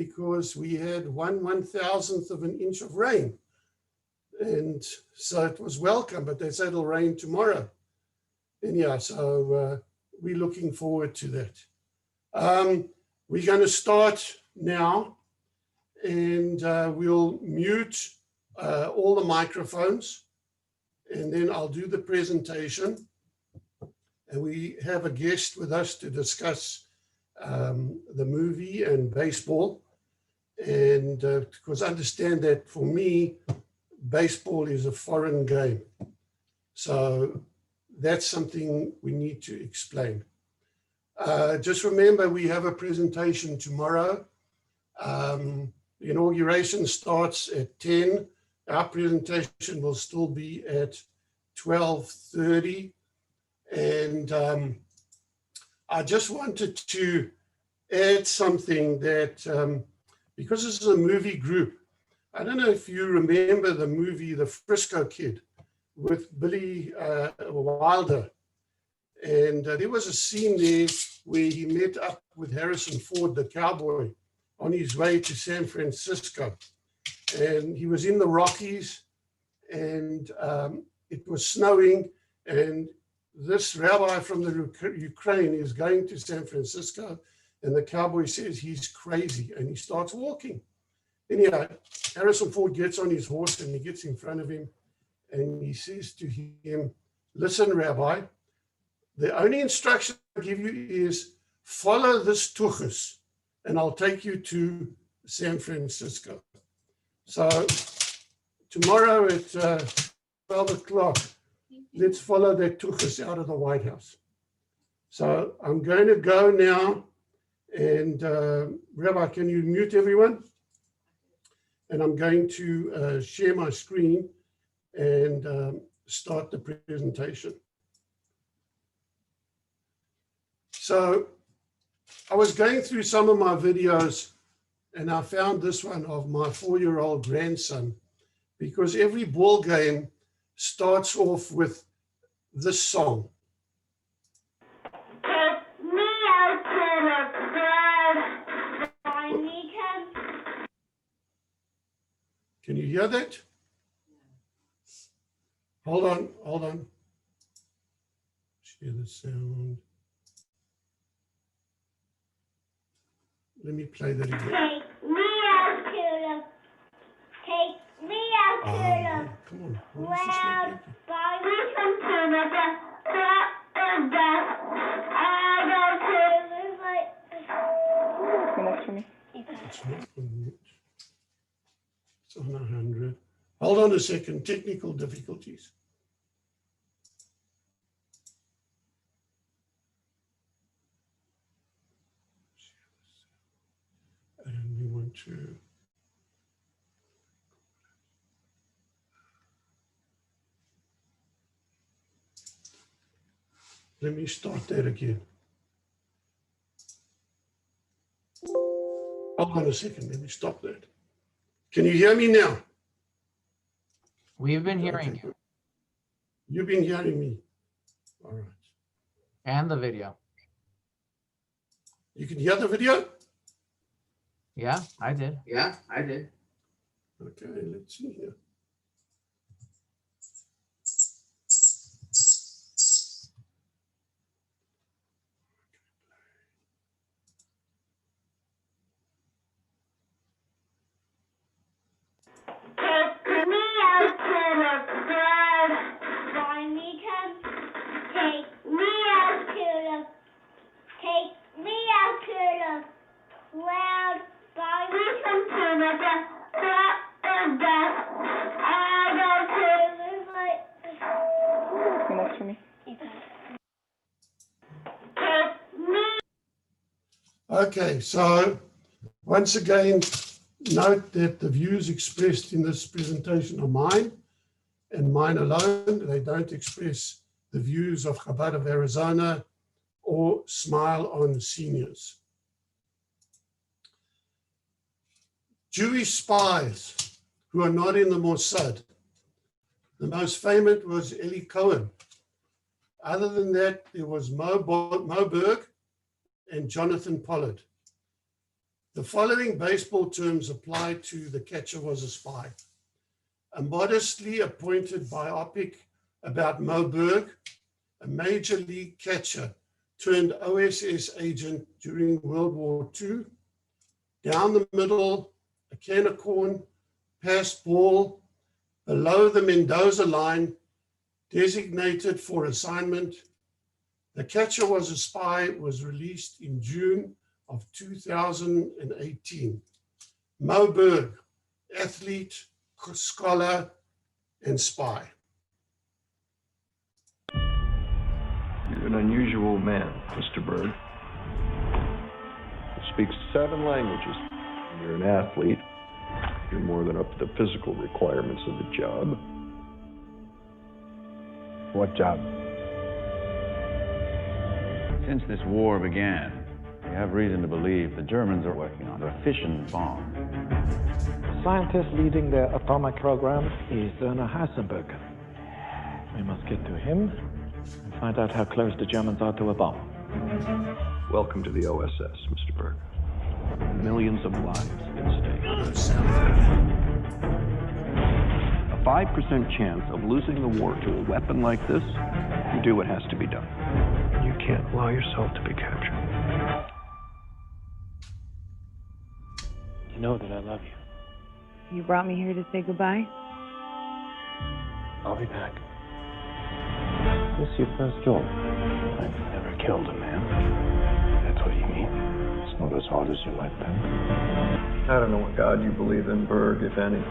because we had 1/1000th of an inch of rain. And so it was welcome, but they said it'll rain tomorrow. And yeah, so we're looking forward to that. We're going to start now, and we'll mute all the microphones, and then I'll do the presentation. And we have a guest with us to discuss the movie and baseball. And because understand that for me, baseball is a foreign game. So that's something we need to explain. Just remember, we have a presentation tomorrow. The inauguration starts at 10. Our presentation will still be at 12:30. And I just wanted to add something that, because this is a movie group, I don't know if you remember the movie The Frisco Kid with Billy Wilder. And there was a scene there where he met up with Harrison Ford, the cowboy, on his way to San Francisco. And he was in the Rockies, and it was snowing, and this rabbi from the Ukraine is going to San Francisco, and the cowboy says he's crazy, and he starts walking. Anyhow, Harrison Ford gets on his horse, and he gets in front of him, and he says to him, "Listen, Rabbi, the only instruction I give you is follow this tuchus, and I'll take you to San Francisco." So tomorrow at 12 o'clock, let's follow that tuchus out of the White House. So I'm going to go now, and Rabbi, can you mute everyone? And I'm going to share my screen and start the presentation. So I was going through some of my videos, and I found this one of my 4-year-old grandson, because every ball game starts off with this song. Take me out to the club. I need him. Can you hear that? Hold on. Share the sound. Let me play that again. Take me out to the. Take me out to the. Come on. Well, buy me some peanut butter. That is best. I go to the Connect for me. It's not on mute. It's on 100. Hold on a second. Technical difficulties. And we want to. Let me start that again. Hold on a second. Let me stop that. Can you hear me now? We've been hearing you You've been hearing me. All right. and the video. You can hear the video? Yeah, I did. Okay, let's see here. Take me out to the club. I need him. Take me out to the. Take me out to the crowd. Buy me some peanut butter. That is best. I go to the. Connect for me. Take me. Okay, so once again, note that the views expressed in this presentation are mine and mine alone. They don't express the views of Chabad of Arizona or Smile on Seniors. Jewish spies who are not in the Mossad. The most famous was Eli Cohen. Other than that, there was Mo Berg and Jonathan Pollard. The following baseball terms apply to The Catcher Was a Spy. A modestly appointed biopic about Mo Berg, a major league catcher turned OSS agent during World War II. Down the middle, a can of corn, past ball, below the Mendoza line, designated for assignment. The Catcher Was a Spy was released in June of 2018. Mo Berg, athlete, scholar, and spy. You're an unusual man, Mr. Berg. You speak 7 languages. You're an athlete. You're more than up to the physical requirements of the job. What job? Since this war began, we have reason to believe the Germans are working on a fission bomb. The scientist leading their atomic program is Werner Heisenberg. We must get to him and find out how close the Germans are to a bomb. Welcome to the OSS, Mr. Berg. Millions of lives at stake. A 5% chance of losing the war to a weapon like this, you do what has to be done. You can't allow yourself to be captured. You know that I love you. You brought me here to say goodbye? I'll be back. This is your first job. I've never killed a man. That's what you mean. It's not as hard as you might think. I don't know what God you believe in, Berg, if any.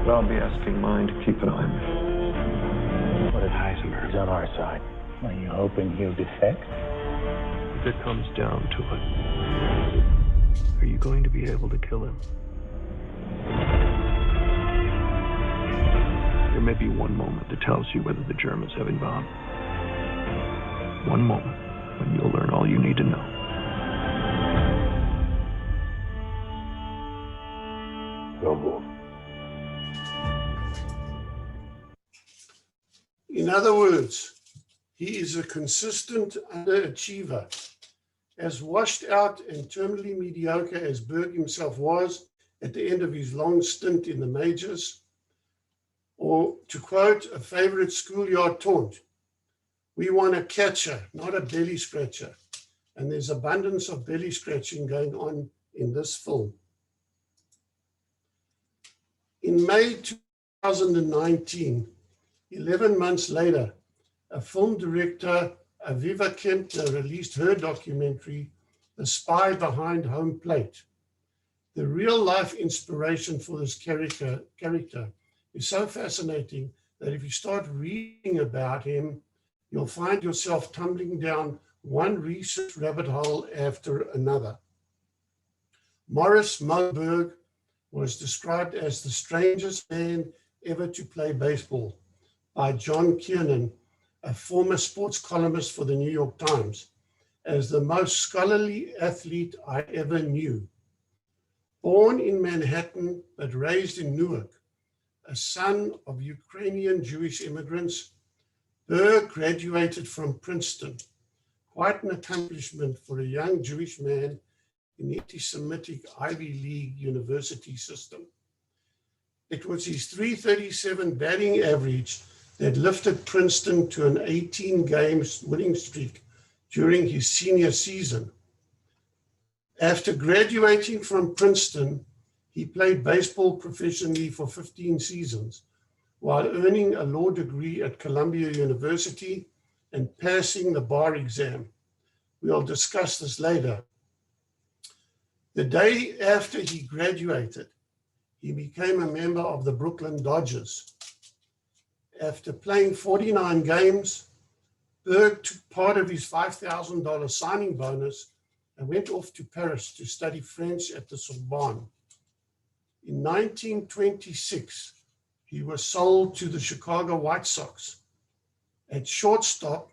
But I'll be asking mine to keep an eye on me. What if Heisenberg's on our side? Are you hoping he'll defect? If it comes down to it, are you going to be able to kill him? There may be one moment that tells you whether the Germans have been bombed. One moment when you'll learn all you need to know. No more. In other words, he is a consistent underachiever. As washed out and terminally mediocre as Berg himself was at the end of his long stint in the majors, or to quote a favorite schoolyard taunt, we want a catcher, not a belly scratcher. And there's abundance of belly scratching going on in this film. In May 2019, 11 months later, a film director, Aviva Kempner, released her documentary, The Spy Behind Home Plate. The real-life inspiration for this character is so fascinating that if you start reading about him, you'll find yourself tumbling down one research rabbit hole after another. Morris Mo Berg was described as the strangest man ever to play baseball by John Kiernan, a former sports columnist for the New York Times, as the most scholarly athlete I ever knew. Born in Manhattan, but raised in Newark, a son of Ukrainian Jewish immigrants, Berg graduated from Princeton, quite an accomplishment for a young Jewish man in the anti-Semitic Ivy League university system. It was his .337 batting average that lifted Princeton to an 18 games winning streak during his senior season. After graduating from Princeton, he played baseball professionally for 15 seasons while earning a law degree at Columbia University and passing the bar exam. We'll discuss this later. The day after he graduated, he became a member of the Brooklyn Dodgers. After playing 49 games, Berg took part of his $5,000 signing bonus and went off to Paris to study French at the Sorbonne. In 1926, he was sold to the Chicago White Sox. At shortstop,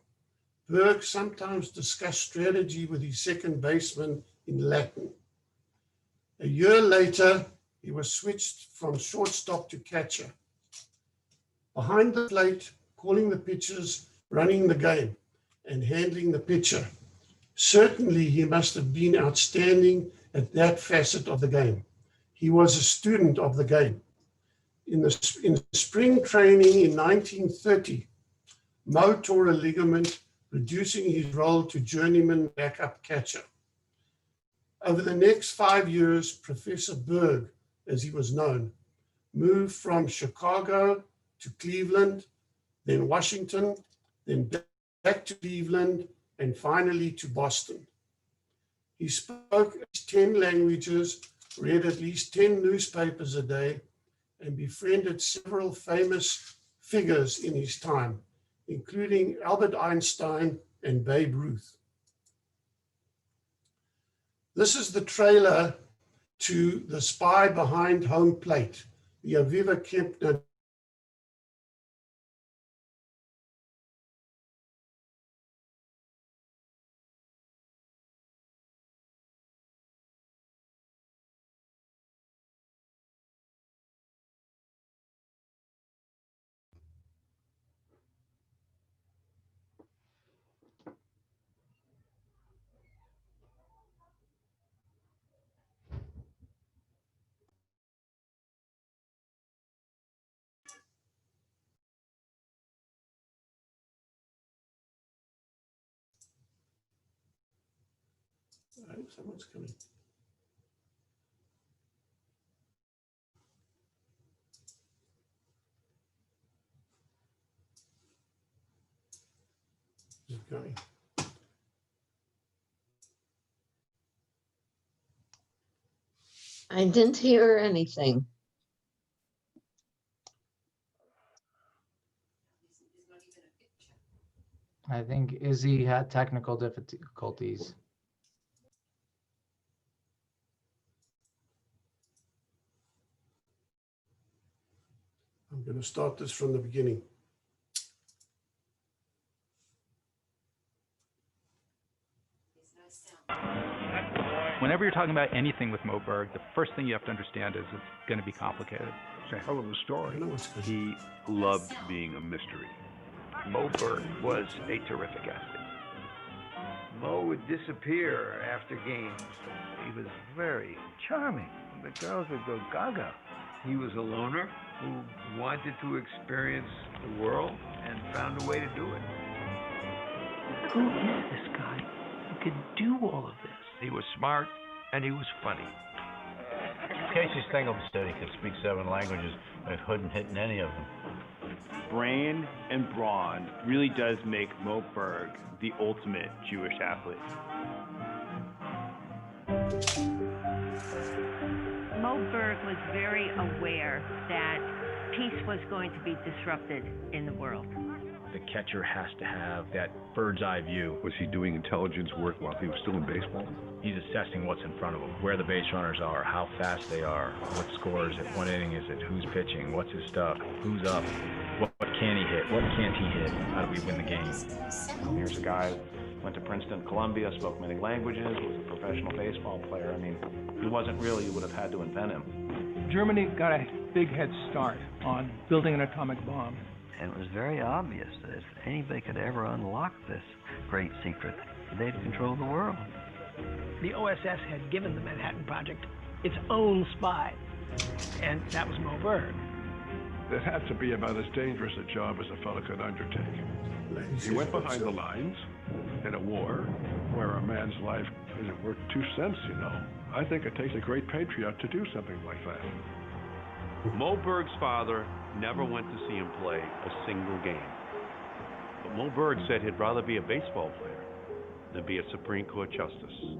Berg sometimes discussed strategy with his second baseman in Latin. A year later, he was switched from shortstop to catcher. Behind the plate, calling the pitches, running the game, and handling the pitcher. Certainly, he must have been outstanding at that facet of the game. He was a student of the game. In spring training in 1930, Mo tore a ligament, reducing his role to journeyman backup catcher. Over the next 5 years, Professor Berg, as he was known, moved from Chicago to Cleveland, then Washington, then back to Cleveland, and finally to Boston. He spoke 10 languages, read at least 10 newspapers a day, and befriended several famous figures in his time, including Albert Einstein and Babe Ruth. This is the trailer to The Spy Behind Home Plate, the Aviva Kempner someone's coming. Is it going? I didn't hear anything. I think Izzy had technical difficulties. I'm going to start this from the beginning. Whenever you're talking about anything with Mo Berg, the first thing you have to understand is it's going to be complicated. It's a hell of a story. He loved being a mystery. Mo Berg was a terrific athlete. Mo would disappear after games. He was very charming. The girls would go gaga. He was a loner who wanted to experience the world and found a way to do it. Who is this guy who can do all of this? He was smart and he was funny. Casey Stengel said he could speak 7 languages, but couldn't hit in any of them. Brain and brawn really does make Mo Berg the ultimate Jewish athlete. Mo Berg was very aware that peace was going to be disrupted in the world. The catcher has to have that bird's eye view. Was he doing intelligence work while he was still in baseball? He's assessing what's in front of him, where the base runners are, how fast they are, what score is it, what inning is it, who's pitching, what's his stuff, who's up, what can he hit, what can't he hit, how do we win the game? Here's a guy who went to Princeton, Columbia, spoke many languages, was a professional baseball player. I mean, he wasn't really, you would have had to invent him. Germany got a big head start on building an atomic bomb. And it was very obvious that if anybody could ever unlock this great secret, they'd control the world. The OSS had given the Manhattan Project its own spy, and that was Mo Berg. That had to be about as dangerous a job as a fellow could undertake. He went behind the lines in a war where a man's life isn't worth 2 cents, you know. I think it takes a great patriot to do something like that. Mo Berg's father never went to see him play a single game. But Mo Berg said he'd rather be a baseball player than be a Supreme Court justice.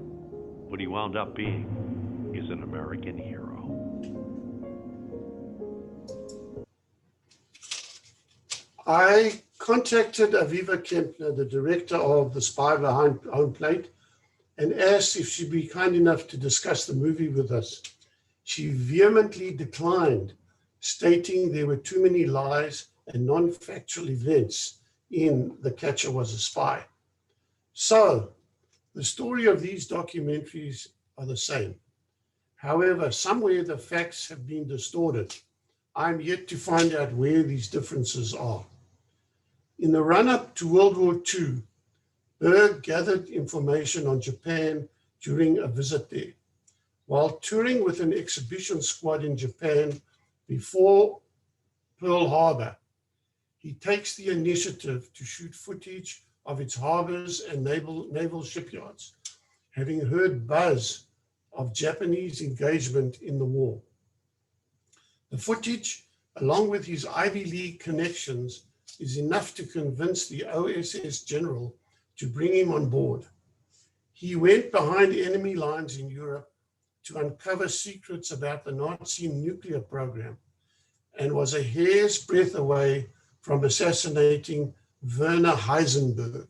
What he wound up being is an American hero. I contacted Aviva Kempner, the director of The Spy Behind Home Plate, and asked if she'd be kind enough to discuss the movie with us. She vehemently declined, stating there were too many lies and non-factual events in The Catcher Was a Spy. So, the story of these documentaries are the same. However, somewhere the facts have been distorted. I'm yet to find out where these differences are. In the run-up to World War II, Berg gathered information on Japan during a visit there. While touring with an exhibition squad in Japan before Pearl Harbor, he takes the initiative to shoot footage of its harbors and naval shipyards, having heard buzz of Japanese engagement in the war. The footage, along with his Ivy League connections, is enough to convince the OSS general to bring him on board. He went behind enemy lines in Europe to uncover secrets about the Nazi nuclear program and was a hair's breadth away from assassinating Werner Heisenberg.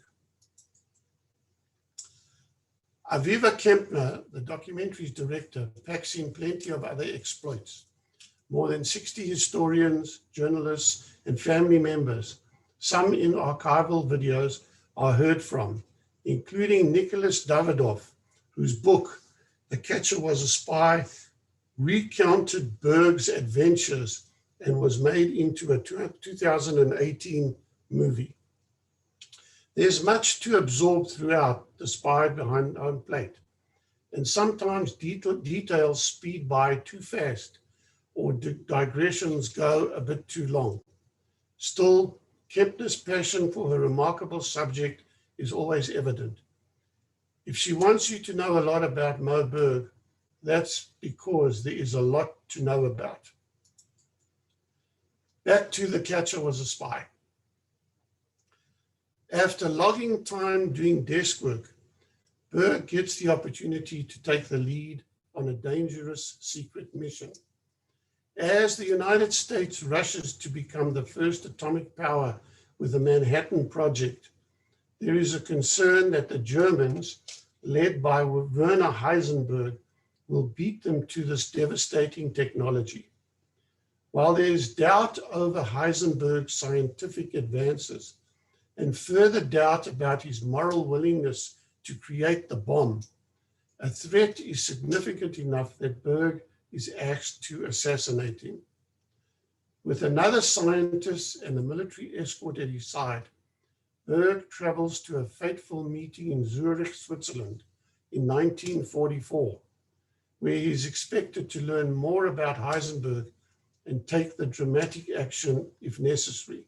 Aviva Kempner, the documentary's director, packs in plenty of other exploits. More than 60 historians, journalists, and family members, some in archival videos, are heard from, including Nicholas Davidoff, whose book, The Catcher Was a Spy, recounted Berg's adventures and was made into a 2018 movie. There's much to absorb throughout The Spy Behind Home Plate, and sometimes details speed by too fast or digressions go a bit too long. Still, Kempner's passion for her remarkable subject is always evident. If she wants you to know a lot about Mo Berg, that's because there is a lot to know about. Back to The Catcher Was a Spy. After logging time doing desk work, Berg gets the opportunity to take the lead on a dangerous secret mission. As the United States rushes to become the first atomic power with the Manhattan Project, there is a concern that the Germans, led by Werner Heisenberg, will beat them to this devastating technology. While there is doubt over Heisenberg's scientific advances and further doubt about his moral willingness to create the bomb, a threat is significant enough that Berg is asked to assassinate him. With another scientist and a military escort at his side, Berg travels to a fateful meeting in Zurich, Switzerland in 1944, where he is expected to learn more about Heisenberg and take the dramatic action if necessary.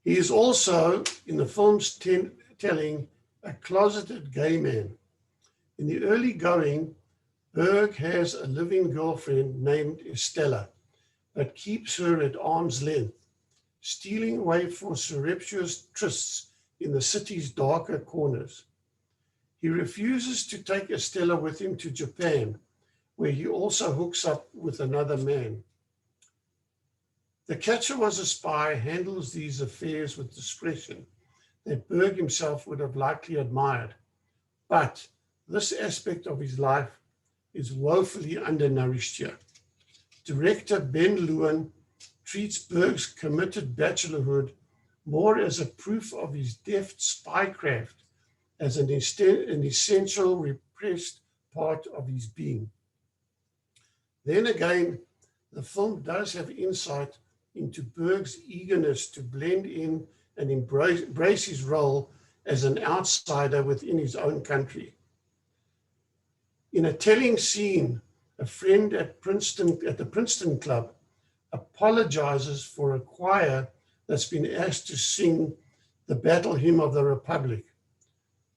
He is also, in the film's telling, a closeted gay man. In the early going, Berg has a living girlfriend named Estella, but keeps her at arm's length, stealing away for surreptitious trysts in the city's darker corners. He refuses to take Estella with him to Japan, where he also hooks up with another man. The Catcher Was a Spy handles these affairs with discretion that Berg himself would have likely admired, but this aspect of his life is woefully undernourished here. Director Ben Lewin treats Berg's committed bachelorhood more as a proof of his deft spycraft as an essential repressed part of his being. Then again, the film does have insight into Berg's eagerness to blend in and embrace his role as an outsider within his own country. In a telling scene, a friend at the Princeton Club apologizes for a choir that's been asked to sing the Battle Hymn of the Republic.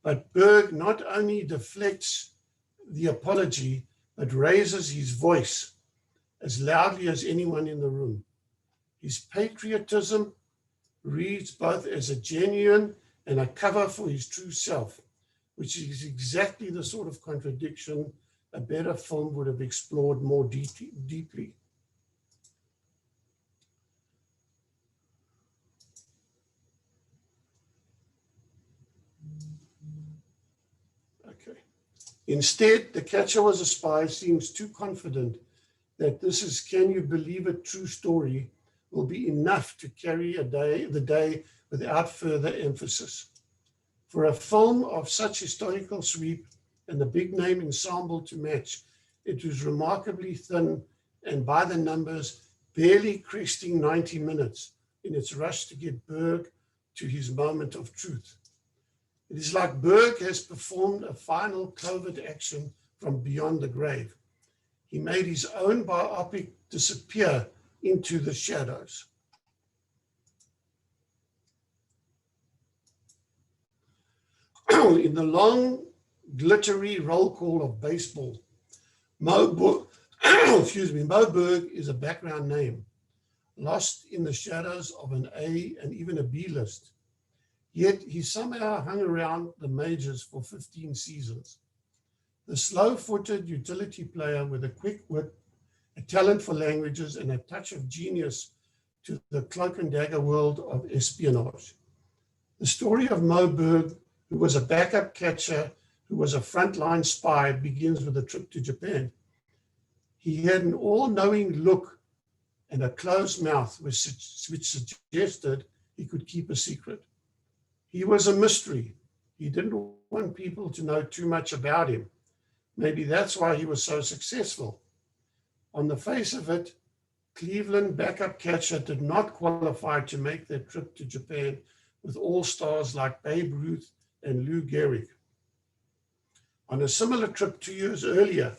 But Berg not only deflects the apology, but raises his voice as loudly as anyone in the room. His patriotism reads both as a genuine and a cover for his true self, which is exactly the sort of contradiction a better film would have explored more deeply. Okay. Instead, The Catcher Was a Spy seems too confident that this is can you believe it true story will be enough to carry the day without further emphasis. For a film of such historical sweep and the big name ensemble to match, it was remarkably thin and by the numbers barely cresting 90 minutes in its rush to get Berg to his moment of truth. It is like Berg has performed a final covert action from beyond the grave. He made his own biopic disappear into the shadows. In the long, glittery roll call of baseball, Mo Berg is a background name, lost in the shadows of an A and even a B list. Yet he somehow hung around the majors for 15 seasons. The slow-footed utility player with a quick wit, a talent for languages, and a touch of genius to the cloak and dagger world of espionage. The story of Mo Berg, who was a backup catcher, who was a frontline spy, begins with a trip to Japan. He had an all-knowing look and a closed mouth, which suggested he could keep a secret. He was a mystery. He didn't want people to know too much about him. Maybe that's why he was so successful. On the face of it, Cleveland backup catcher did not qualify to make their trip to Japan with all-stars like Babe Ruth and Lou Gehrig. On a similar trip 2 years earlier,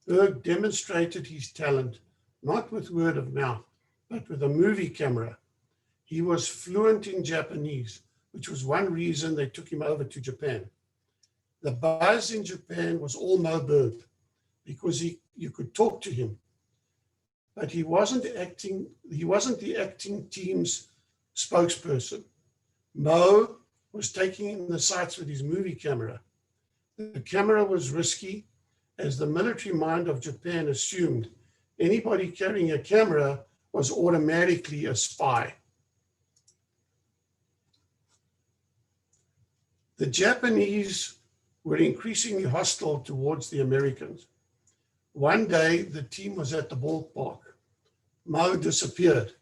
Berg demonstrated his talent, not with word of mouth, but with a movie camera. He was fluent in Japanese, which was one reason they took him over to Japan. The buzz in Japan was all Mo Berg because you could talk to him, but he wasn't the acting team's spokesperson. Mo was taking in the sights with his movie camera. The camera was risky, as the military mind of Japan assumed anybody carrying a camera was automatically a spy. The Japanese were increasingly hostile towards the Americans. One day, the team was at the ballpark. Mo disappeared.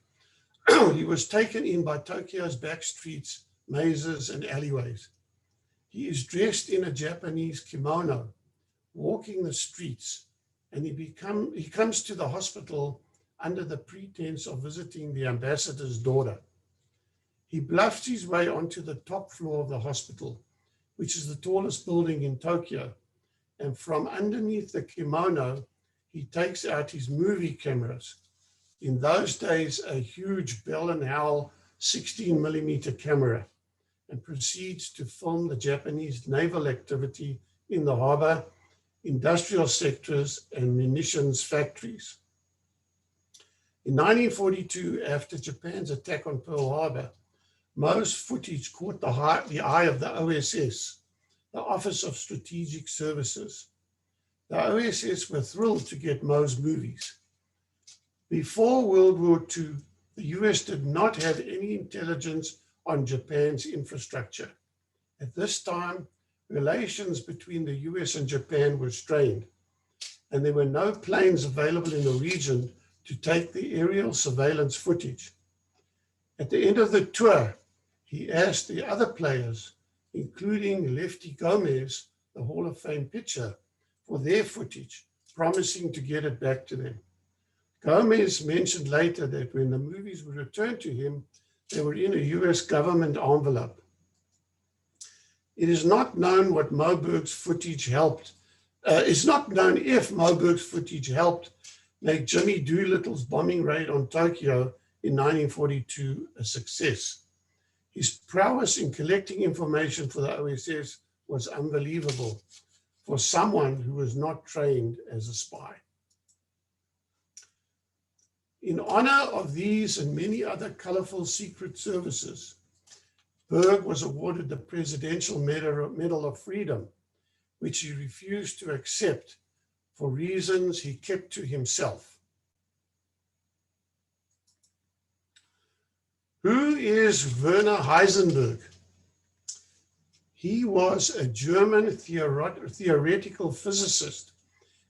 He was taken in by Tokyo's back streets, mazes, and alleyways. He is dressed in a Japanese kimono, walking the streets, and he comes to the hospital under the pretense of visiting the ambassador's daughter. He bluffs his way onto the top floor of the hospital, which is the tallest building in Tokyo, and from underneath the kimono, he takes out his movie cameras. In those days, a huge Bell & Howell 16mm camera, and proceeds to film the Japanese naval activity in the harbor, industrial sectors, and munitions factories. In 1942, after Japan's attack on Pearl Harbor, Mo's footage caught the eye of the OSS, the Office of Strategic Services. The OSS were thrilled to get Mo's movies. Before World War II, the US did not have any intelligence on Japan's infrastructure. At this time, relations between the US and Japan were strained, and there were no planes available in the region to take the aerial surveillance footage. At the end of the tour, he asked the other players, including Lefty Gomez, the Hall of Fame pitcher, for their footage, promising to get it back to them. Gomez mentioned later that when the movies were returned to him, they were in a US government envelope. It is not known what Mo Berg's footage helped. It's not known if Mo Berg's footage helped make Jimmy Doolittle's bombing raid on Tokyo in 1942 a success. His prowess in collecting information for the OSS was unbelievable for someone who was not trained as a spy. In honor of these and many other colorful secret services, Berg was awarded the Presidential Medal of Freedom, which he refused to accept for reasons he kept to himself. Who is Werner Heisenberg? He was a German theoretical physicist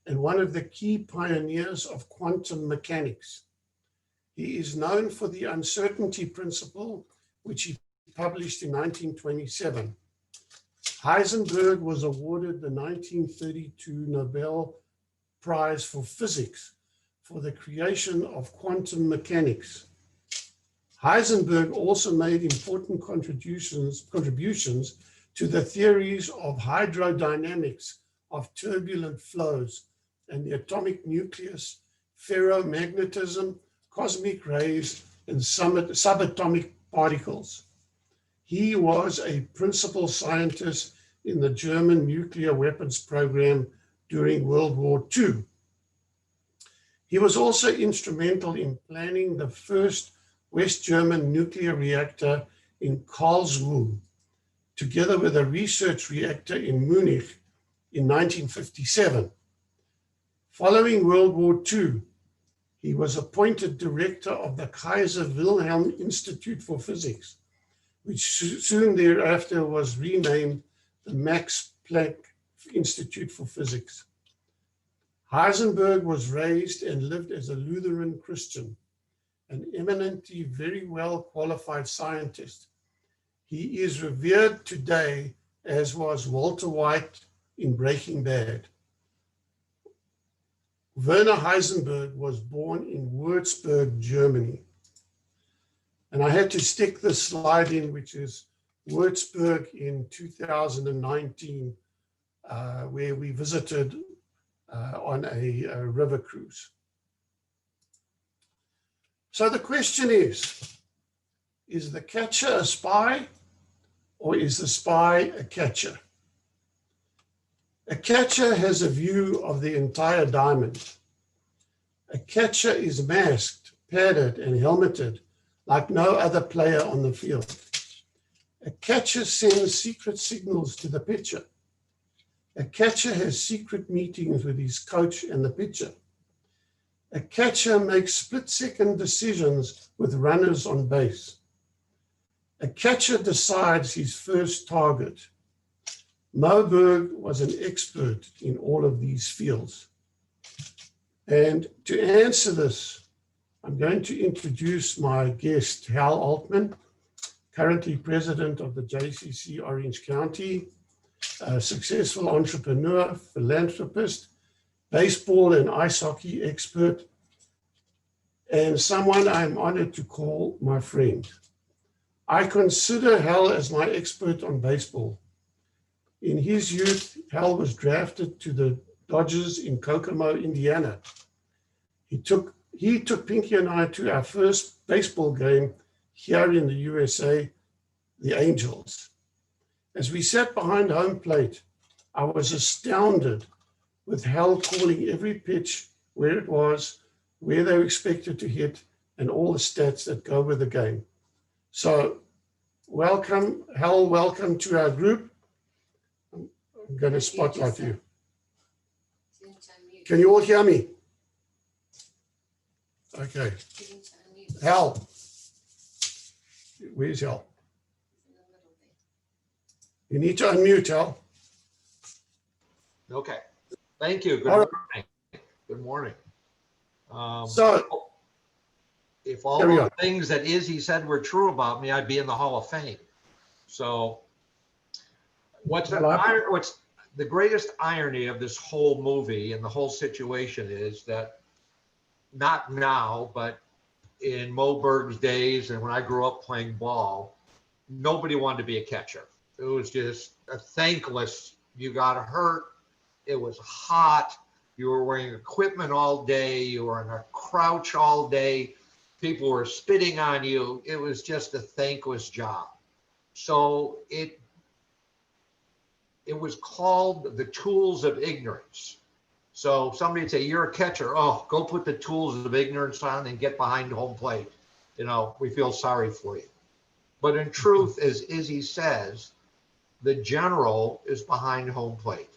and one of the key pioneers of quantum mechanics. He is known for the uncertainty principle, which he published in 1927. Heisenberg was awarded the 1932 Nobel Prize for Physics for the creation of quantum mechanics. Heisenberg also made important contributions to the theories of hydrodynamics of turbulent flows and the atomic nucleus, ferromagnetism, cosmic rays, and subatomic particles. He was a principal scientist in the German nuclear weapons program during World War II. He was also instrumental in planning the first West German nuclear reactor in Karlsruhe, together with a research reactor in Munich in 1957. Following World War II, he was appointed director of the Kaiser Wilhelm Institute for Physics, which soon thereafter was renamed the Max Planck Institute for Physics. Heisenberg was raised and lived as a Lutheran Christian, an eminently very well qualified scientist. He is revered today, as was Walter White in Breaking Bad. Werner Heisenberg was born in Würzburg, Germany. And I had to stick this slide in, which is Würzburg in 2019, where we visited on a river cruise. So the question is the catcher a spy, or is the spy a catcher? A catcher has a view of the entire diamond. A catcher is masked, padded, and helmeted like no other player on the field. A catcher sends secret signals to the pitcher. A catcher has secret meetings with his coach and the pitcher. A catcher makes split-second decisions with runners on base. A catcher decides his first target. Mo Berg was an expert in all of these fields. And to answer this, I'm going to introduce my guest, Hal Altman, currently president of the JCC Orange County, a successful entrepreneur, philanthropist, baseball and ice hockey expert, and someone I'm honored to call my friend. I consider Hal as my expert on baseball. In his youth, Hal was drafted to the Dodgers in Kokomo, Indiana. He took Pinky and I to our first baseball game here in the USA, the Angels. As we sat behind home plate, I was astounded with Hal calling every pitch, where it was, where they were expected to hit, and all the stats that go with the game. So welcome, Hal, welcome to our group. I'm going to spotlight you. Can you all hear me? Okay. Hal. Where's Hal? You need to unmute, Hal. Okay. Thank you. Good All right. morning. Good morning. So, if all carry the on. things that Izzy said were true about me, I'd be in the Hall of Fame. So what's the greatest irony of this whole movie and the whole situation is that not now, but in Mo Berg's days and when I grew up playing ball, nobody wanted to be a catcher. It was just a thankless, you got hurt, it was hot, you were wearing equipment all day, you were in a crouch all day, people were spitting on you. It was just a thankless job. So it was called the tools of ignorance. So somebody would say, you're a catcher. Oh, go put the tools of ignorance on and get behind home plate. You know, we feel sorry for you. But in truth, as Izzy says, the general is behind home plate.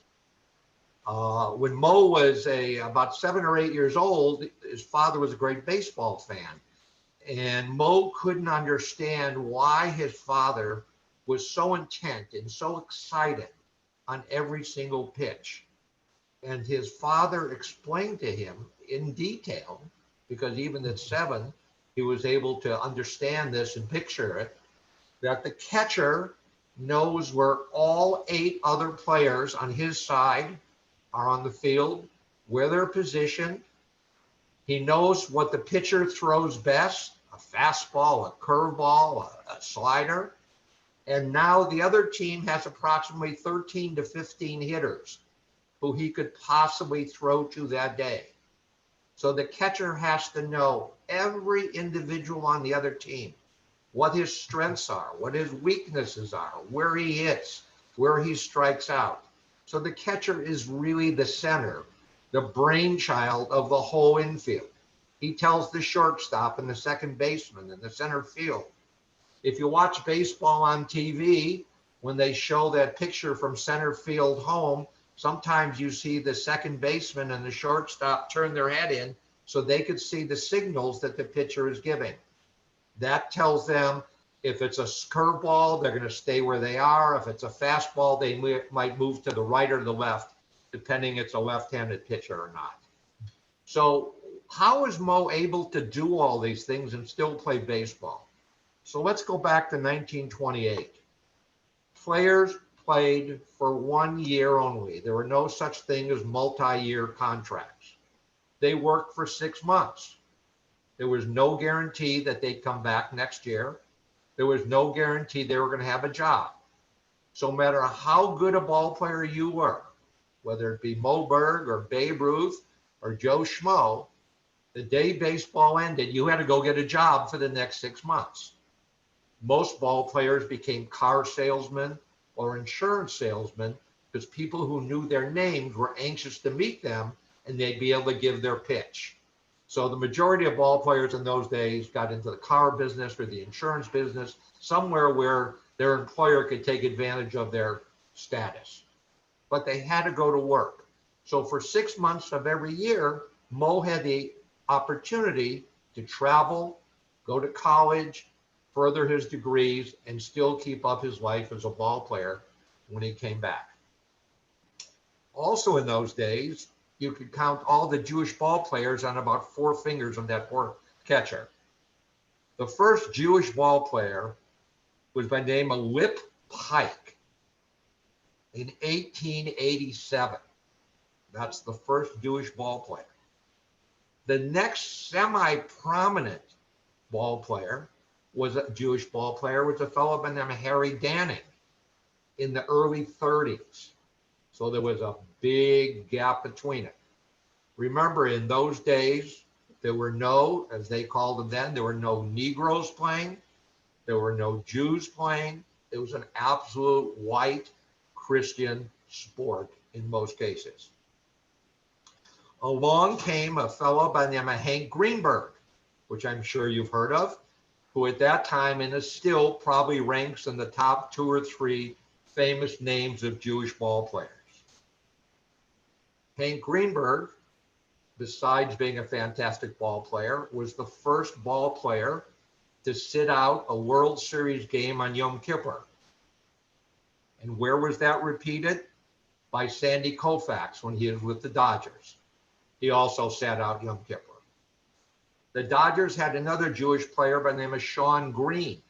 When Mo was about 7 or 8 years old, his father was a great baseball fan. And Mo couldn't understand why his father was so intent and so excited on every single pitch. And his father explained to him in detail, because even at 7, he was able to understand this and picture it, that the catcher knows where all 8 other players on his side are on the field, where they're positioned. He knows what the pitcher throws best, a fastball, a curveball, a slider. And now the other team has approximately 13 to 15 hitters who he could possibly throw to that day. So the catcher has to know every individual on the other team, what his strengths are, what his weaknesses are, where he hits, where he strikes out. So the catcher is really the center, the brainchild of the whole infield. He tells the shortstop and the second baseman and the center field. If you watch baseball on TV, when they show that picture from center field home, sometimes you see the second baseman and the shortstop turn their head in so they could see the signals that the pitcher is giving. That tells them if it's a curveball, they're going to stay where they are. If it's a fastball, they might move to the right or the left, depending if it's a left-handed pitcher or not. So how is Mo able to do all these things and still play baseball? So let's go back to 1928. Players played for 1 year only. There were no such thing as multi-year contracts. They worked for 6 months. There was no guarantee that they'd come back next year. There was no guarantee they were going to have a job. So no matter how good a ball player you were, whether it be Mo Berg or Babe Ruth or Joe Schmo, the day baseball ended, you had to go get a job for the next 6 months. Most ball players became car salesmen or insurance salesmen because people who knew their names were anxious to meet them and they'd be able to give their pitch. So the majority of ball players in those days got into the car business or the insurance business, somewhere where their employer could take advantage of their status. But they had to go to work. So for 6 months of every year, Mo had the opportunity to travel, go to college, further his degrees, and still keep up his life as a ball player when he came back. Also in those days, you could count all the Jewish ball players on about 4 fingers of that poor catcher. The first Jewish ball player was by the name of Lip Pike in 1887. That's the first Jewish ball player. The next semi-prominent ball player was a Jewish ball player, was a fellow by the name of Harry Danning in the early 30s. So there was a big gap between it. Remember, in those days, there were no, as they called them then, there were no Negroes playing. There were no Jews playing. It was an absolute white Christian sport in most cases. Along came a fellow by the name of Hank Greenberg, which I'm sure you've heard of, who at that time and is still probably ranks in the top 2 or 3 famous names of Jewish ball players. Hank Greenberg, besides being a fantastic ball player, was the first ball player to sit out a World Series game on Yom Kippur. And where was that repeated? By Sandy Koufax when he was with the Dodgers. He also sat out Yom Kippur. The Dodgers had another Jewish player by the name of Shawn Green,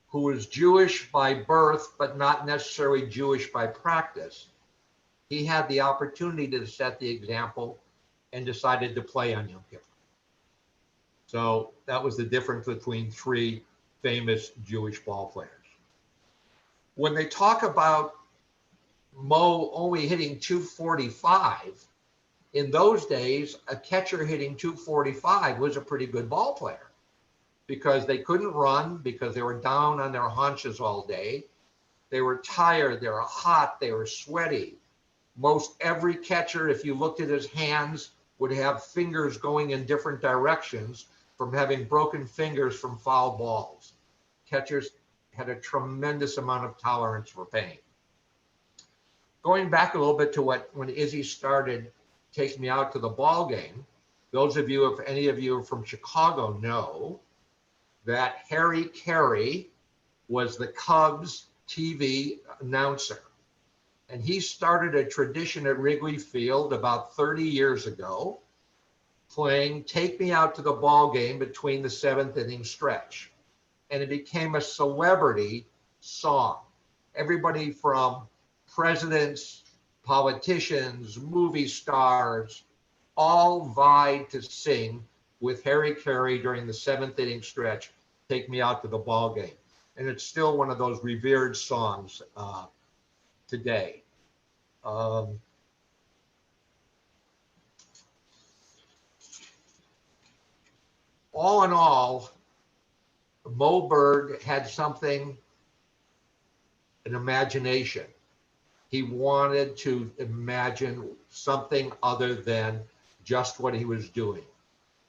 who was Jewish by birth, but not necessarily Jewish by practice. He had the opportunity to set the example and decided to play on Yom Kippur. So that was the difference between 3 famous Jewish ball players. When they talk about Mo only hitting 245, in those days, a catcher hitting 245 was a pretty good ball player because they couldn't run because they were down on their haunches all day. They were tired, they were hot, they were sweaty. Most every catcher, if you looked at his hands, would have fingers going in different directions from having broken fingers from foul balls. Catchers had a tremendous amount of tolerance for pain. Going back a little bit to when Issy started taking me out to the ball game, those of you, if any of you are from Chicago, know that Harry Carey was the Cubs TV announcer. And he started a tradition at Wrigley Field about 30 years ago, playing Take Me Out to the Ball Game between the 7th inning stretch. And it became a celebrity song. Everybody from presidents, politicians, movie stars, all vied to sing with Harry Carey during the 7th inning stretch, Take Me Out to the Ball Game. And it's still one of those revered songs today. All in all, Mo Berg had something, an imagination. He wanted to imagine something other than just what he was doing.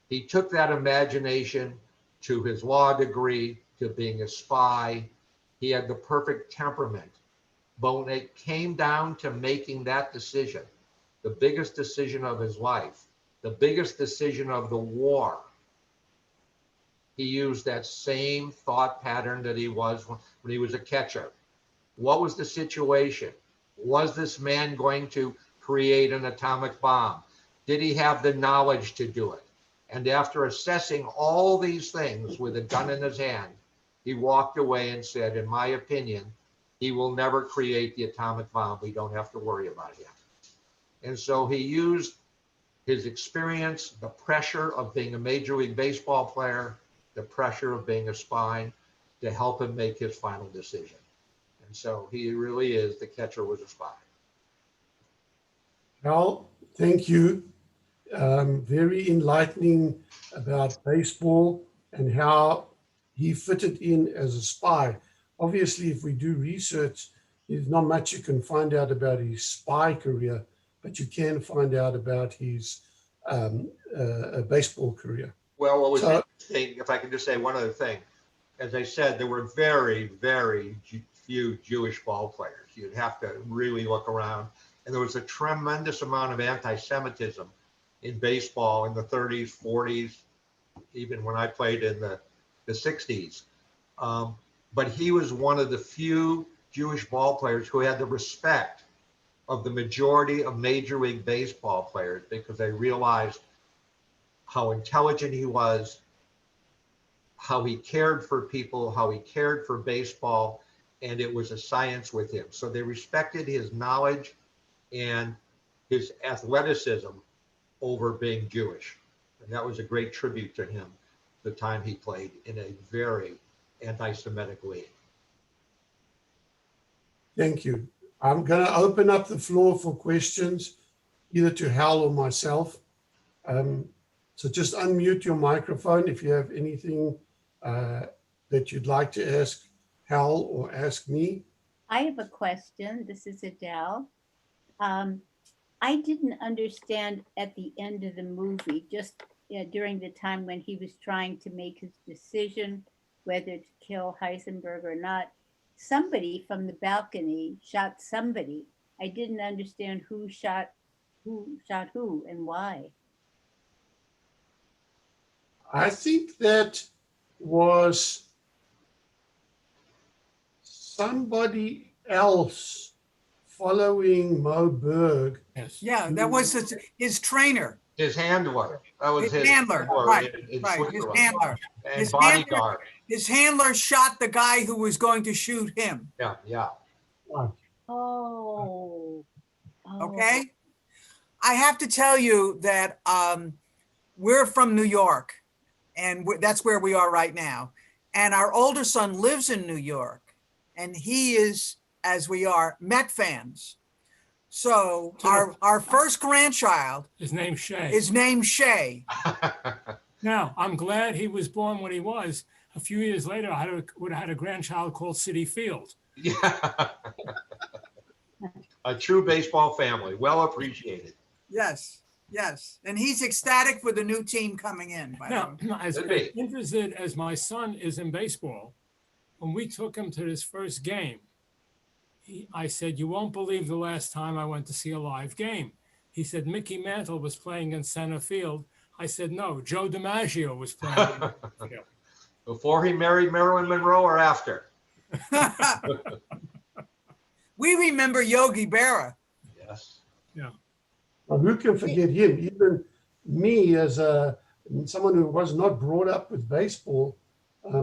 He took that imagination to his law degree, to being a spy. He had the perfect temperament. But when it came down to making that decision, the biggest decision of his life, the biggest decision of the war, he used that same thought pattern that he was when he was a catcher. What was the situation? Was this man going to create an atomic bomb? Did he have the knowledge to do it? And after assessing all these things with a gun in his hand, he walked away and said, in my opinion, he will never create the atomic bomb. We don't have to worry about him. And so he used his experience, the pressure of being a Major League Baseball player, the pressure of being a spy, to help him make his final decision. And so he really is, the catcher was a spy. Hal, thank you. Very enlightening about baseball and how he fitted in as a spy. Obviously, if we do research, there's not much you can find out about his spy career, but you can find out about his baseball career. Well, what was interesting, if I can just say one other thing, as I said, there were very, very few Jewish ball players. You'd have to really look around. And there was a tremendous amount of anti-Semitism in baseball in the 30s, 40s, even when I played in the 60s. But he was one of the few Jewish ball players who had the respect of the majority of Major League Baseball players, because they realized how intelligent he was, how he cared for people, how he cared for baseball, and it was a science with him. So they respected his knowledge and his athleticism over being Jewish. And that was a great tribute to him, the time he played in a very anti-Semitic league. Thank you. I'm going to open up the floor for questions, either to Hal or myself. So just unmute your microphone if you have anything that you'd like to ask Hal or ask me. I have a question. This is Adele. I didn't understand at the end of the movie, just during the time when he was trying to make his decision whether to kill Heisenberg or not, somebody from the balcony shot somebody. I didn't understand who shot who and why. I think that was somebody else following Mo Berg. Yes. Yeah, that was his trainer. His handler. That was his handler. Right, right. His handler. And his bodyguard. His handler shot the guy who was going to shoot him. Yeah, yeah. Oh. Okay. I have to tell you that we're from New York, and that's where we are right now. And our older son lives in New York, and he is, as we are, Met fans. So our first grandchild is named Shay. Now, I'm glad he was born when he was. A few years later, I would have had a grandchild called City Field. Yeah. A true baseball family, well appreciated. Yes, yes. And he's ecstatic for the new team coming in. Now, as interested as my son is in baseball, when we took him to his first game, I said, you won't believe the last time I went to see a live game. He said, Mickey Mantle was playing in center field. I said, no, Joe DiMaggio was playing in center field. Before he married Marilyn Monroe or after? We remember Yogi Berra. Yes. Yeah. Well, who can forget him? Even me, as someone who was not brought up with baseball,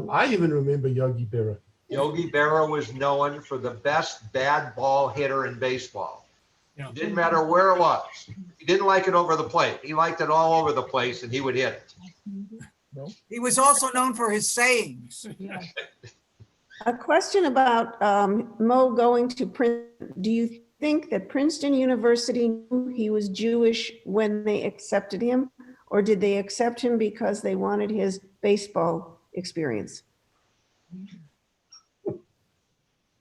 I even remember Yogi Berra. Yogi Berra was known for the best bad ball hitter in baseball. Yeah. It didn't matter where it was. He didn't like it over the plate. He liked it all over the place, and he would hit it. He was also known for his sayings. A question about Mo going to Princeton. Do you think that Princeton University knew he was Jewish when they accepted him? Or did they accept him because they wanted his baseball experience?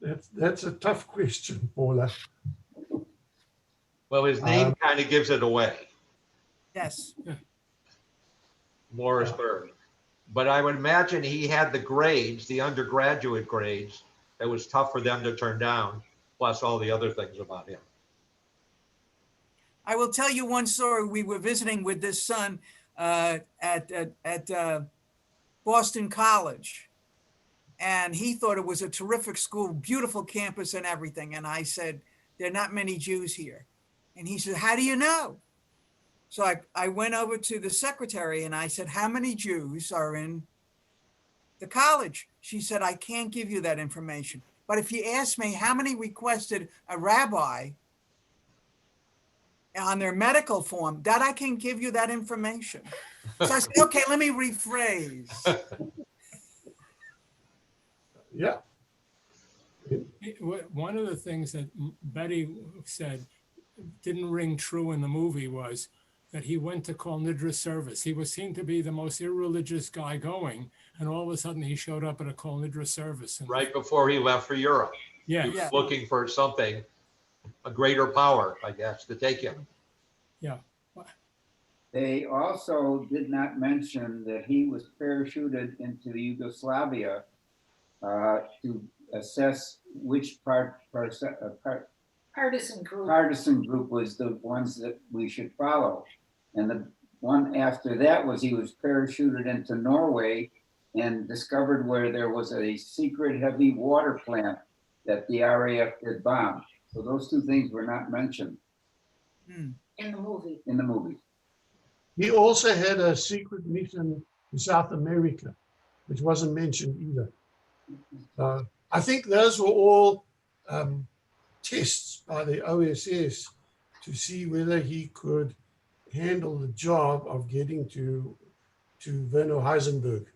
That's a tough question, Paula. Well, his name kind of gives it away, Yes. Morrisburg. But I would imagine he had the grades, the undergraduate grades, that was tough for them to turn down, plus all the other things about him. I will tell you one story. We were visiting with this son at Boston College, and he thought it was a terrific school, beautiful campus and everything. And I said, there are not many Jews here. And he said, how do you know? So I went over to the secretary and I said, how many Jews are in the college? She said, I can't give you that information. But if you ask me how many requested a rabbi on their medical form, that I can give you that information. So I said, okay, let me rephrase. Yeah. One of the things that Betty said didn't ring true in the movie was that he went to Kol Nidra service. He seemed to be the most irreligious guy going, and all of a sudden he showed up at a Kol Nidra service. And right before he left for Europe. Yeah. He was looking for something, a greater power, I guess, to take him. Yeah. They also did not mention that he was parachuted into Yugoslavia to assess which Partisan group. partisan group was the ones that we should follow. And the one after that was he was parachuted into Norway and discovered where there was a secret heavy water plant that the RAF had bombed. So those two things were not mentioned In the movie. in the movie. He also had a secret mission to South America, which wasn't mentioned either. I think those were all tests by the OSS to see whether he could handle the job of getting to Werner Heisenberg.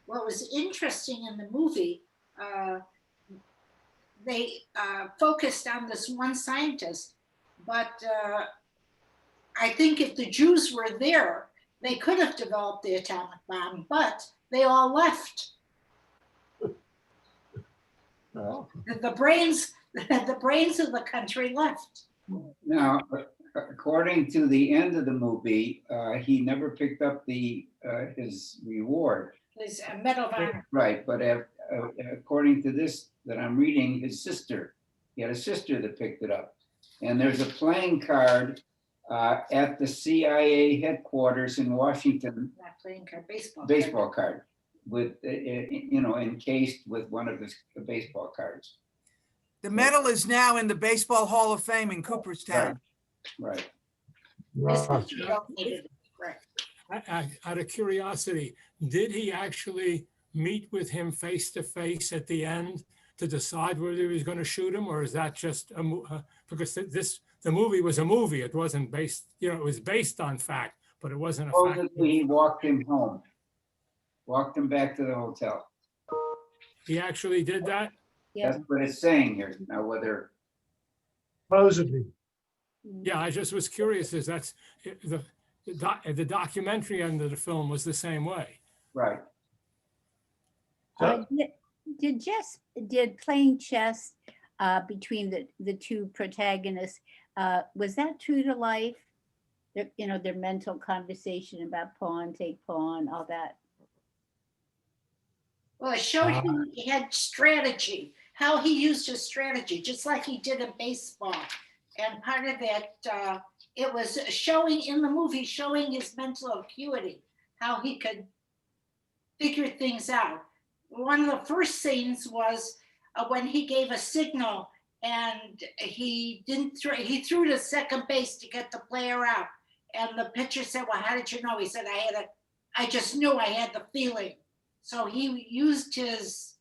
What was interesting in the movie, they focused on this one scientist, but I think if the Jews were there, they could have developed the atomic bomb, but they all left. Oh. The brains of the country left. Now, according to the end of the movie, he never picked up his reward. His Medal of Honor. Right, but according to this that I'm reading, his sister, he had a sister that picked it up. And there's a playing card at the CIA headquarters in Washington. Not playing card, baseball card with, encased with one of his baseball cards. The medal is now in the Baseball Hall of Fame in Cooperstown. Right. Out of curiosity, did he actually meet with him face to face at the end to decide whether he was going to shoot him, or is that just because the movie was a movie? It wasn't based, it was based on fact, but it wasn't a fact. He walked him home, walked him back to the hotel. He actually did that? Yeah. That's what it's saying here. Now, whether supposedly. Yeah, I just was curious, is that's the documentary under the film was the same way. Right. Did playing chess between the two protagonists, was that true to life? Their mental conversation about pawn, take pawn, all that. Well, it showed he had strategy, how he used his strategy, just like he did in baseball. And part of that, it was showing in the movie, showing his mental acuity, how he could figure things out. One of the first scenes was when he gave a signal and he threw to second base to get the player out. And the pitcher said, well, how did you know? He said, I just knew, I had the feeling. So he used his,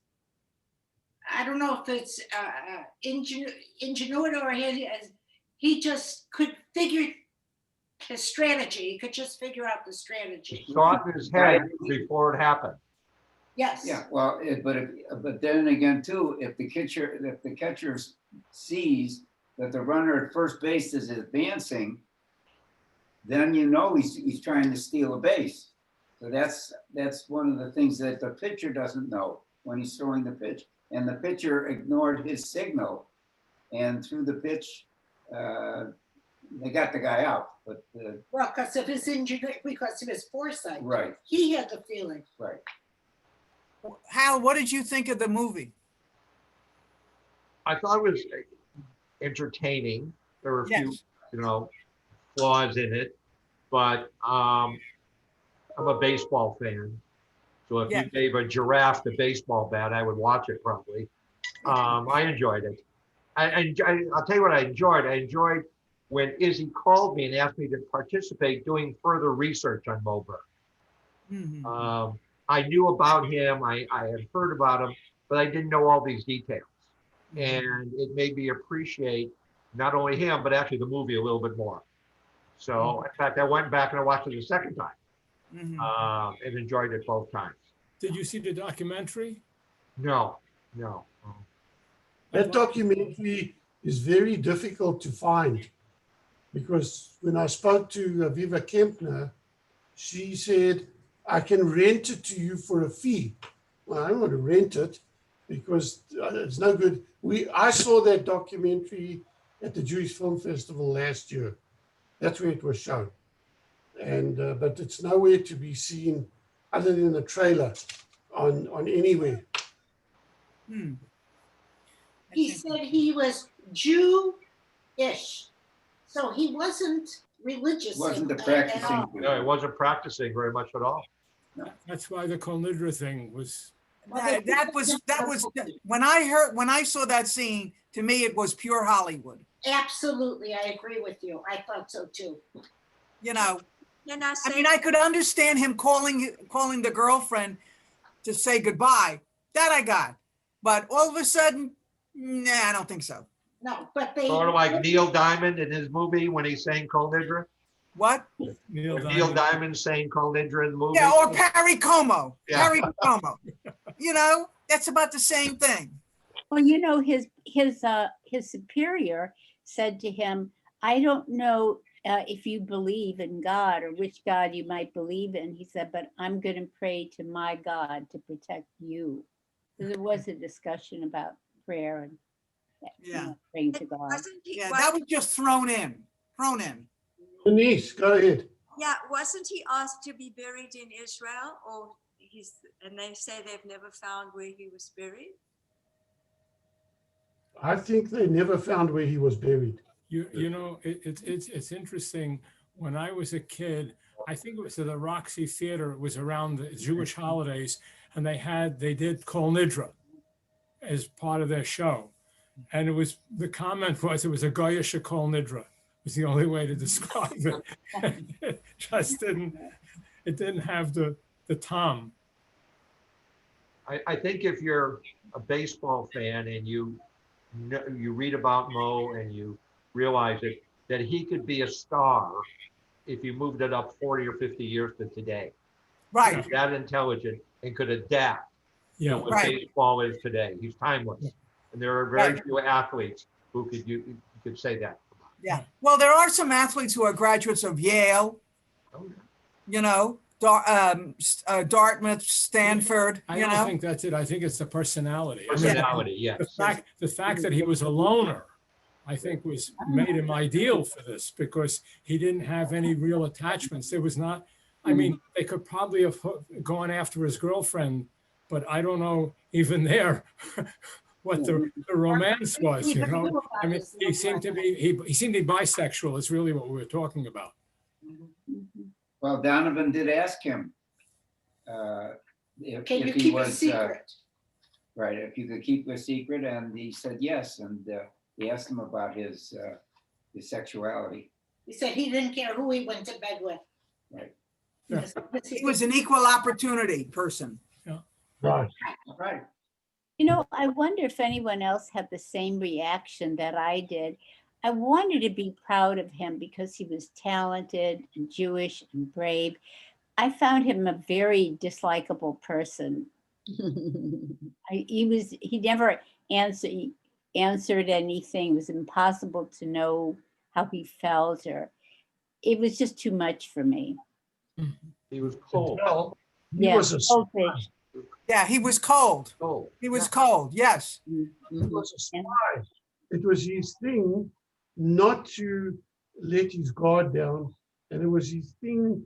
I don't know if it's ingenuity or he just could figure his strategy. He could just figure out the strategy. He saw it in his head before it happened. Yes. Yeah, well, but then again too, if the catcher sees that the runner at first base is advancing, then you know he's trying to steal a base. So that's one of the things that the pitcher doesn't know when he's throwing the pitch. And the pitcher ignored his signal, and through the pitch, they got the guy out. But well, because of his injury, because of his foresight. Right. He had the feeling. Right. Hal, what did you think of the movie? I thought it was entertaining. There were a few, Yes. flaws in it, but I'm a baseball fan. So if you gave a giraffe the baseball bat, I would watch it probably. I enjoyed it. I'll tell you what I enjoyed. I enjoyed when Issy called me and asked me to participate doing further research on Moberg. Mm-hmm. I knew about him, I had heard about him, but I didn't know all these details. And it made me appreciate not only him, but actually the movie a little bit more. So in fact, I went back and I watched it a second time and enjoyed it both times. Did you see the documentary? No. That documentary is very difficult to find because when I spoke to Viva Kempner, she said, I can rent it to you for a fee. Well, I don't want to rent it because it's no good. I saw that documentary at the Jewish Film Festival last year. That's where it was shown. And but it's nowhere to be seen other than the trailer on anywhere. He said he was Jew-ish, so he wasn't religious. Wasn't the at practicing. all. No, he wasn't practicing very much at all. That's why the Kol Nidre thing was. That was when I saw that scene, to me it was pure Hollywood. Absolutely, I agree with you. I thought so too. I mean, I could understand him calling the girlfriend to say goodbye. That I got. But all of a sudden, nah, I don't think so. No, but they Sort of like Neil Diamond in his movie when he's saying Kol Nidre. What? Neil Diamond saying Kol Nidre in the movie. Yeah, or Perry Como. Yeah. Perry Como. That's about the same thing. Well, his superior said to him, I don't know if you believe in God or which God you might believe in. He said, but I'm going to pray to my God to protect you. So there was a discussion about prayer and praying to God. Yeah, that was just thrown in. Denise, go ahead. Yeah, wasn't he asked to be buried in Israel, and they say they've never found where he was buried? I think they never found where he was buried. It's interesting. When I was a kid, I think it was at the Roxy Theater. It was around the Jewish holidays, and they did Kol Nidre as part of their show, and the comment was it was a Goyish Kol Nidre. Was the only way to describe it. It just didn't have the tom. I think if you're a baseball fan and you read about Mo and you realize that he could be a star if you moved it up 40 or 50 years to today. Right. He's that intelligent and could adapt to what Right. baseball is today. He's timeless. And there are very few athletes who could say that. Yeah. Well, there are some athletes who are graduates of Yale, Dartmouth, Stanford. I don't think that's it. I think it's the personality. Yes. The fact that he was a loner, I think, made him ideal for this because he didn't have any real attachments. There was not. I mean, they could probably have gone after his girlfriend, but I don't know even there what the romance was. I mean, he seemed to be bisexual. Is really what we were talking about. Well, Donovan did ask him if Can you he keep was a secret? right, if you could keep a secret, and he said yes. And he asked him about his sexuality. He said he didn't care who he went to bed with. Right. He was an equal opportunity person. Right. Right. I wonder if anyone else had the same reaction that I did. I wanted to be proud of him because he was talented and Jewish and brave. I found him a very dislikable person He never answered anything. It was impossible to know how he felt, or it was just too much for me. He was cold. Well, he Yeah, was a cold spy. fish. Yeah, he was cold. Cold. He was cold, yes. He was a spy. It was his thing not to let his guard down, and it was his thing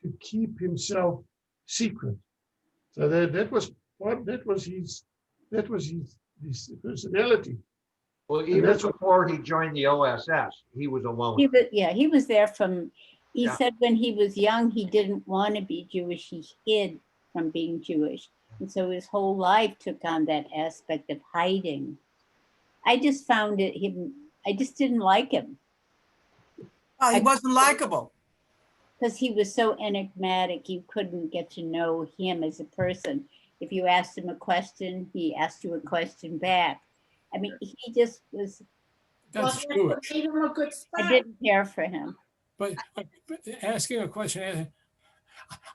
to keep himself secret. So that was his personality. Well, And even that's what- before he joined the OSS, he was alone. He was there from, he Yeah. said when he was young, he didn't want to be Jewish. He hid from being Jewish. And so his whole life took on that aspect of hiding. I just found I just didn't like him. Oh, he wasn't likable. Because he was so enigmatic, you couldn't get to know him as a person. If you asked him a question, he asked you a question back. I mean, he just was. That's Well, Jewish. that made him a good spy. I didn't care for him. But asking a question,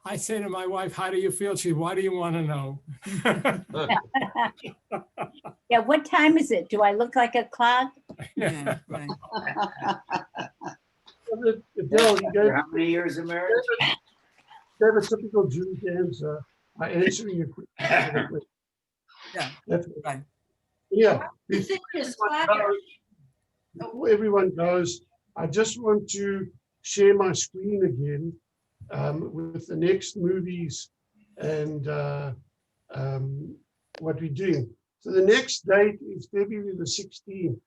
I say to my wife, how do you feel? She, why do you want to know? Yeah, what time is it? Do I look like a clock? Yeah, right. Adele, you gave, How many years of marriage? gave a typical Jewish answer by answering a question. Yeah, That's right. Yeah. You think his Before everyone goes, I just want to share my screen again with the next movies and what we're doing. So the next date is February the 16th.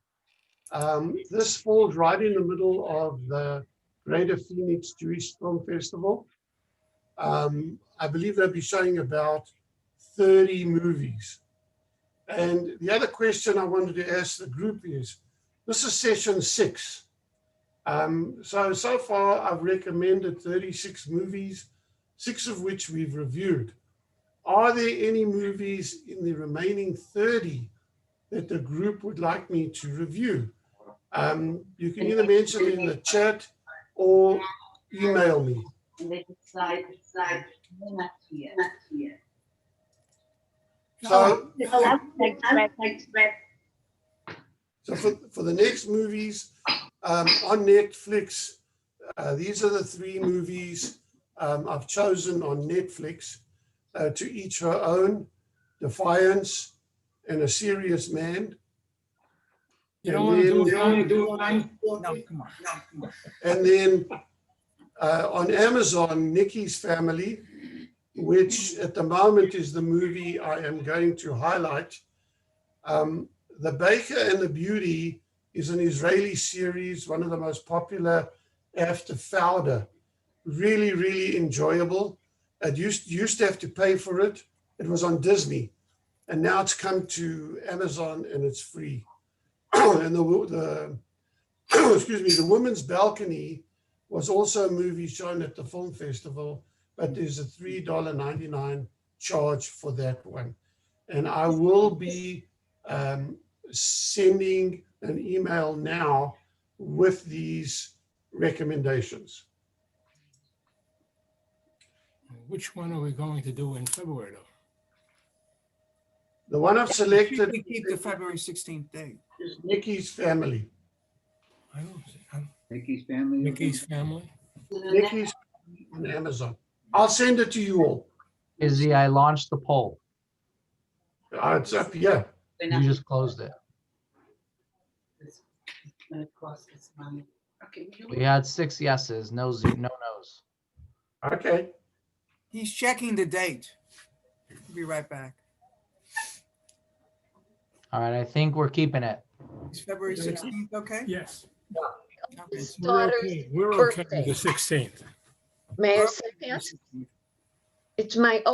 This falls right in the middle of the Greater Phoenix Jewish Film Festival. I believe they'll be showing about 30 movies. And the other question I wanted to ask the group is, this is session 6. So far I've recommended 36 movies, 6 of which we've reviewed. Are there any movies in the remaining 30 that the group would like me to review? You can either mention it in the chat or email me. So for the next movies on Netflix, these are the 3 movies I've chosen on Netflix, To Each Her Own, Defiance, and A Serious Man. You don't want to do one? No, come on. And then on Amazon, Nikki's Family, which at the moment is the movie I am going to highlight. The Baker and the Beauty is an Israeli series, one of the most popular after Fauda. Really, really enjoyable. It used to have to pay for it. It was on Disney. And now it's come to Amazon and it's free. And the excuse me, The Woman's Balcony was also a movie shown at the film festival, but there's a $3.99 charge for that one. And I will be sending an email now with these recommendations. Which one are we going to do in February, though? The one I've selected We keep the February 16th date. is Nikki's Family. I don't see. Nikki's Family? Nikki's Family? Nikki's on Amazon. I'll send it to you all. Izzy, I launched the poll. It's up here. You just closed it. We had 6 yeses, no no's. Okay. He's checking the date. He'll be right back. All right, I think we're keeping it. Is February 16th okay? Yes. Okay. We're okay. We're okay with the 16th. May I say that? It's my